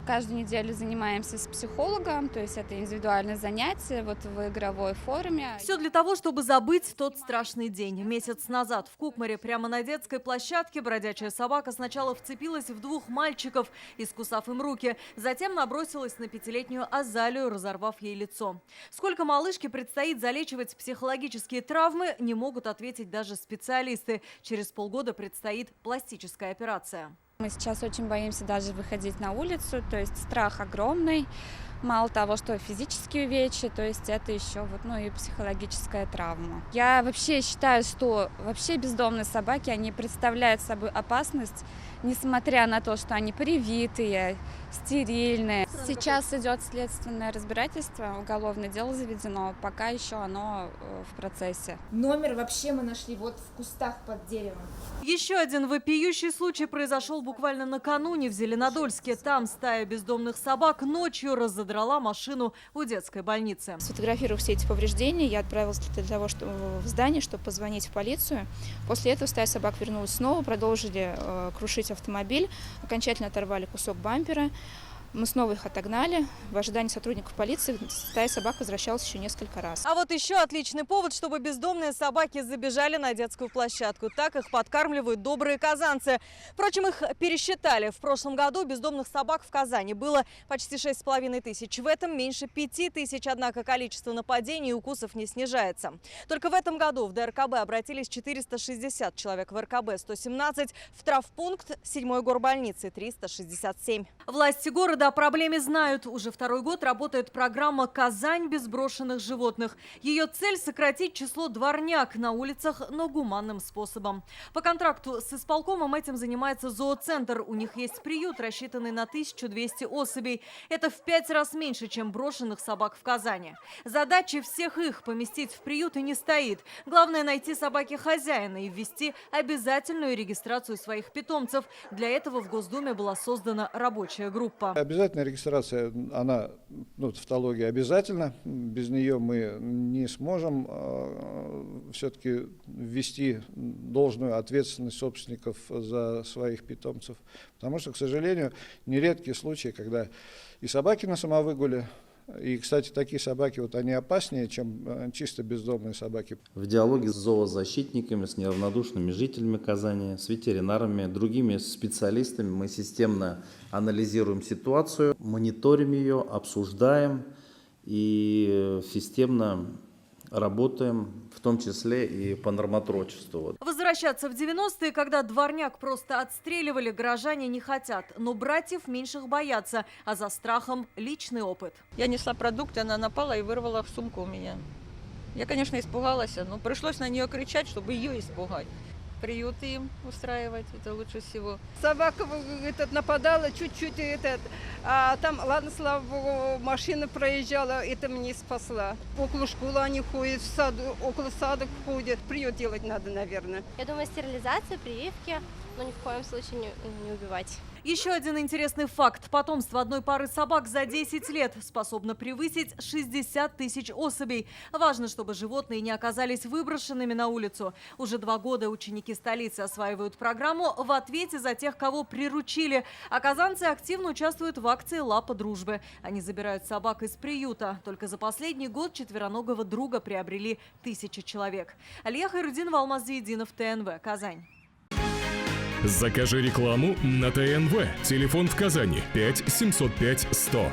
Каждую неделю занимаемся с психологом, то есть это индивидуальное занятие вот в игровой форме. Все для того, чтобы забыть тот страшный день. Месяц назад в Кукмаре прямо на детской площадке бродячая собака сначала вцепилась в двух мальчиков, искусав им руки. Затем набросилась на 5-летнюю Азалию, разорвав ей лицо. Сколько малышке предстоит залечивать психологические травмы, не могут ответить даже специалисты. Через полгода предстоит пластическая операция. Мы сейчас очень боимся даже выходить на улицу, то есть страх огромный. Мало того, что физические увечья, то есть это еще и психологическая травма. Я вообще считаю, что вообще бездомные собаки, они представляют собой опасность, несмотря на то, что они привитые, стерильные. Сейчас идет следственное разбирательство, уголовное дело заведено, пока еще оно в процессе. Номер вообще мы нашли вот в кустах под деревом. Еще один вопиющий случай произошел буквально накануне в Зеленодольске. Там стая бездомных собак ночью разодрала машину у детской больницы. Сфотографировав все эти повреждения, я отправилась для того, чтобы в здание, чтобы позвонить в полицию. После этого стая собак вернулась снова, продолжили крушить автомобиль, окончательно оторвали кусок бампера. Мы снова их отогнали. В ожидании сотрудников полиции стая собак возвращалась еще несколько раз. А вот еще отличный повод, чтобы бездомные собаки забежали на детскую площадку. Так их подкармливают добрые казанцы. Впрочем, их пересчитали. В прошлом году бездомных собак в Казани было почти 6,5 тысяч. В этом меньше 5 тысяч, однако количество нападений и укусов не снижается. Только в этом году в ДРКБ обратились 460 человек, в РКБ 117, в травмпункт 7-й горбольницы 367. Власти города о проблеме знают. Уже второй год работает программа «Казань без брошенных животных». Ее цель – сократить число дворняг на улицах, но гуманным способом. По контракту с исполкомом этим занимается зооцентр. У них есть приют, рассчитанный на 1200 особей. Это в 5 раз меньше, чем брошенных собак в Казани. Задача всех их поместить в приют и не стоит. Главное – найти собаке хозяина и ввести обязательную регистрацию своих питомцев. Для этого в Госдуме была создана рабочая группа. Обязательная регистрация, она, тавтология обязательно. Без нее мы не сможем все-таки ввести должную ответственность собственников за своих питомцев. Потому что, к сожалению, нередки случаи, когда и собаки на самовыгуле, и, кстати, такие собаки, они опаснее, чем чисто бездомные собаки. В диалоге с зоозащитниками, с неравнодушными жителями Казани, с ветеринарами, другими специалистами мы системно анализируем ситуацию, мониторим ее, обсуждаем и системно работаем, в том числе и по нормотворчеству. Возвращаться в 90-е, когда дворняк просто отстреливали, горожане не хотят. Но братьев меньших боятся, а за страхом личный опыт. Я несла продукты, она напала и вырвала сумку у меня. Я, конечно, испугалась, но пришлось на нее кричать, чтобы ее испугать. Приюты им устраивать, это лучше всего. Собака нападала чуть-чуть, а там, ладно, слава богу, машина проезжала, это мне спасла. Около школы они ходят, в сад, около сада ходят. Приют делать надо, наверное. Я думаю, стерилизация, прививки, но ни в коем случае не убивать. Еще один интересный факт. Потомство одной пары собак за 10 лет способно превысить 60 тысяч особей. Важно, чтобы животные не оказались выброшенными на улицу. Уже 2 года ученики столицы осваивают программу в ответе за тех, кого приручили. А казанцы активно участвуют в акции «Лапа дружбы». Они забирают собак из приюта. Только за последний год четвероногого друга приобрели 1000 человек. Алия Хайрудинова, Алмаз Зиединов, ТНВ, Казань. Закажи рекламу на ТНВ. Телефон в Казани 5 705 100.